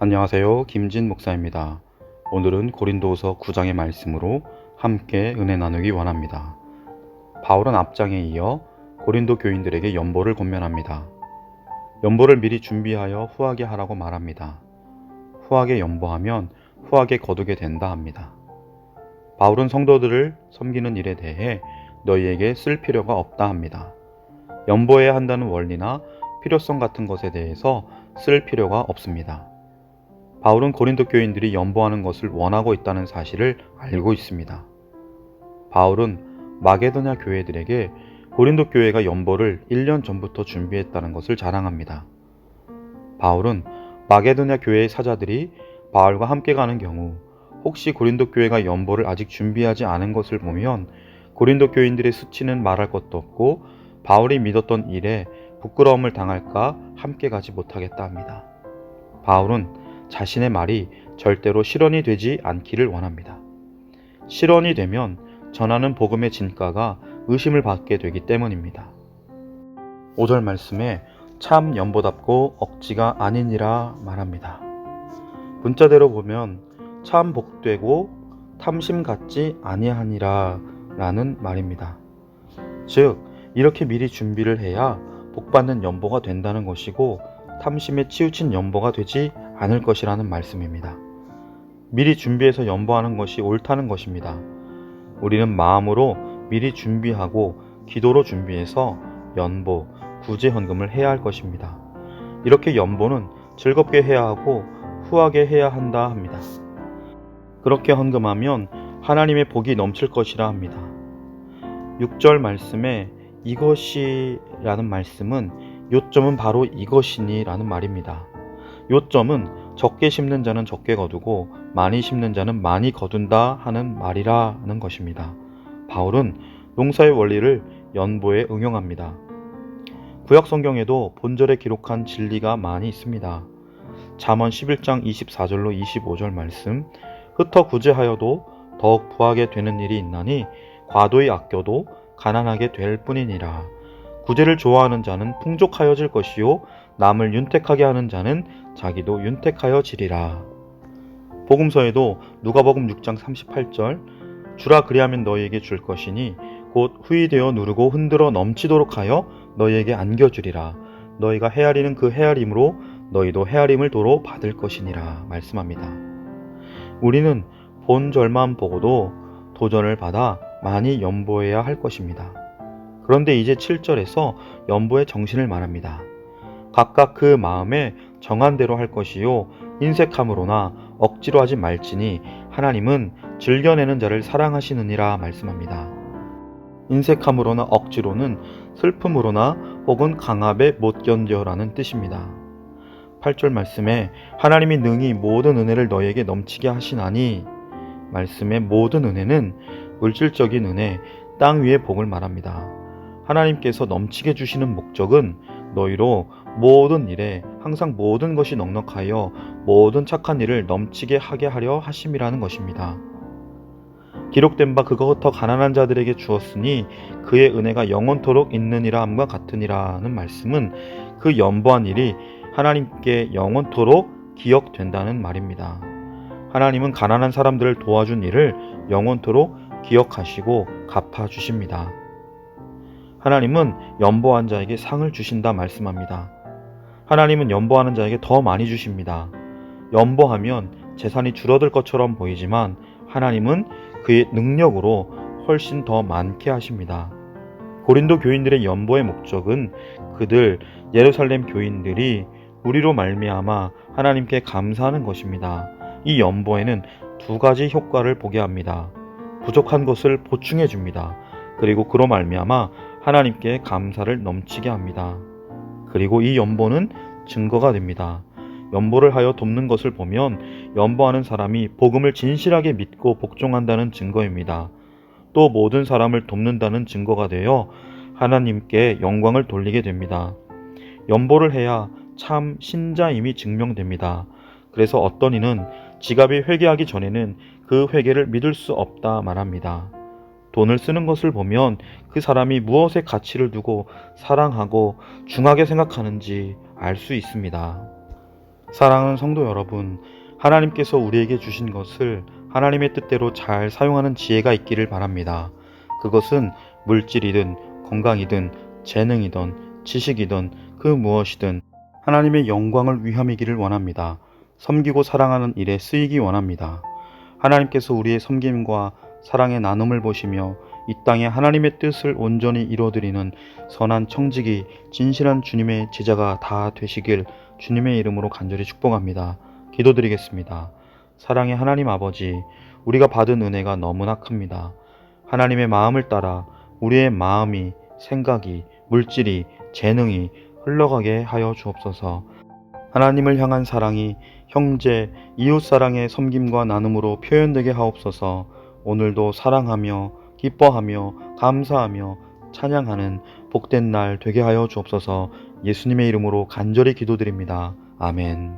안녕하세요. 김진 목사입니다. 오늘은 고린도후서 9장의 말씀으로 함께 은혜 나누기 원합니다. 바울은 앞장에 이어 고린도 교인들에게 연보를 권면합니다. 연보를 미리 준비하여 후하게 하라고 말합니다. 후하게 연보하면 후하게 거두게 된다 합니다. 바울은 성도들을 섬기는 일에 대해 너희에게 쓸 필요가 없다 합니다. 연보해야 한다는 원리나 필요성 같은 것에 대해서 쓸 필요가 없습니다. 바울은 고린도 교인들이 연보하는 것을 원하고 있다는 사실을 알고 있습니다. 바울은 마게도냐 교회들에게 고린도 교회가 연보를 1년 전부터 준비했다는 것을 자랑합니다. 바울은 마게도냐 교회의 사자들이 바울과 함께 가는 경우 혹시 고린도 교회가 연보를 아직 준비하지 않은 것을 보면 고린도 교인들의 수치는 말할 것도 없고 바울이 믿었던 일에 부끄러움을 당할까 함께 가지 못하겠다 합니다. 바울은 자신의 말이 절대로 실언이 되지 않기를 원합니다. 실언이 되면 전하는 복음의 진가가 의심을 받게 되기 때문입니다. 5절 말씀에 참 연보답고 억지가 아니니라 말합니다. 문자대로 보면 참 복되고 탐심 같지 아니하니라 라는 말입니다. 즉 이렇게 미리 준비를 해야 복받는 연보가 된다는 것이고 탐심에 치우친 연보가 되지 않을 것이라는 말씀입니다. 미리 준비해서 연보하는 것이 옳다는 것입니다. 우리는 마음으로 미리 준비하고 기도로 준비해서 연보, 구제 헌금을 해야 할 것입니다. 이렇게 연보는 즐겁게 해야 하고 후하게 해야 한다 합니다. 그렇게 헌금하면 하나님의 복이 넘칠 것이라 합니다. 6절 말씀에 이것이라는 말씀은 요점은 바로 이것이니 라는 말입니다. 요점은 적게 심는 자는 적게 거두고 많이 심는 자는 많이 거둔다 하는 말이라는 것입니다. 바울은 농사의 원리를 연보에 응용합니다. 구약 성경에도 본절에 기록한 진리가 많이 있습니다. 잠언 11장 24절로 25절 말씀, 흩어 구제하여도 더욱 부하게 되는 일이 있나니 과도히 아껴도 가난하게 될 뿐이니라. 구제를 좋아하는 자는 풍족하여질 것이요 남을 윤택하게 하는 자는 자기도 윤택하여지리라. 복음서에도 누가복음 6장 38절 주라 그리하면 너희에게 줄 것이니 곧 후히되어 누르고 흔들어 넘치도록 하여 너희에게 안겨주리라. 너희가 헤아리는 그 헤아림으로 너희도 헤아림을 도로 받을 것이니라 말씀합니다. 우리는 본절만 보고도 도전을 받아 많이 연보해야 할 것입니다. 그런데 이제 7절에서 연보의 정신을 말합니다. 각각 그 마음에 정한 대로 할 것이요 인색함으로나 억지로 하지 말지니 하나님은 즐겨내는 자를 사랑하시느니라 말씀합니다. 인색함으로나 억지로는 슬픔으로나 혹은 강압에 못 견뎌라는 뜻입니다. 8절 말씀에 하나님이 능히 모든 은혜를 너희에게 넘치게 하시나니 말씀의 모든 은혜는 물질적인 은혜, 땅 위의 복을 말합니다. 하나님께서 넘치게 주시는 목적은 너희로 모든 일에 항상 모든 것이 넉넉하여 모든 착한 일을 넘치게 하게 하려 하심이라는 것입니다. 기록된 바 그거 더 가난한 자들에게 주었으니 그의 은혜가 영원토록 있느니라 함과 같으니라는 말씀은 그 연보한 일이 하나님께 영원토록 기억된다는 말입니다. 하나님은 가난한 사람들을 도와준 일을 영원토록 기억하시고 갚아주십니다. 하나님은 연보한 자에게 상을 주신다 말씀합니다. 하나님은 연보하는 자에게 더 많이 주십니다. 연보하면 재산이 줄어들 것처럼 보이지만 하나님은 그의 능력으로 훨씬 더 많게 하십니다. 고린도 교인들의 연보의 목적은 그들 예루살렘 교인들이 우리로 말미암아 하나님께 감사하는 것입니다. 이 연보에는 두 가지 효과를 보게 합니다. 부족한 것을 보충해 줍니다. 그리고 그로 말미암아 하나님께 감사를 넘치게 합니다. 그리고 이 연보는 증거가 됩니다. 연보를 하여 돕는 것을 보면 연보하는 사람이 복음을 진실하게 믿고 복종한다는 증거입니다. 또 모든 사람을 돕는다는 증거가 되어 하나님께 영광을 돌리게 됩니다. 연보를 해야 참 신자임이 증명됩니다. 그래서 어떤 이는 지갑이 회개하기 전에는 그 회개를 믿을 수 없다 말합니다. 돈을 쓰는 것을 보면 그 사람이 무엇에 가치를 두고 사랑하고 중하게 생각하는지 알 수 있습니다. 사랑하는 성도 여러분, 하나님께서 우리에게 주신 것을 하나님의 뜻대로 잘 사용하는 지혜가 있기를 바랍니다. 그것은 물질이든 건강이든 재능이든 지식이든 그 무엇이든 하나님의 영광을 위함이기를 원합니다. 섬기고 사랑하는 일에 쓰이기 원합니다. 하나님께서 우리의 섬김과 사랑의 나눔을 보시며 이 땅에 하나님의 뜻을 온전히 이루어드리는 선한 청지기, 진실한 주님의 제자가 다 되시길 주님의 이름으로 간절히 축복합니다. 기도드리겠습니다. 사랑의 하나님 아버지, 우리가 받은 은혜가 너무나 큽니다. 하나님의 마음을 따라 우리의 마음이, 생각이, 물질이, 재능이 흘러가게 하여 주옵소서. 하나님을 향한 사랑이 형제, 이웃사랑의 섬김과 나눔으로 표현되게 하옵소서. 오늘도 사랑하며 기뻐하며 감사하며 찬양하는 복된 날 되게 하여 주옵소서. 예수님의 이름으로 간절히 기도드립니다. 아멘.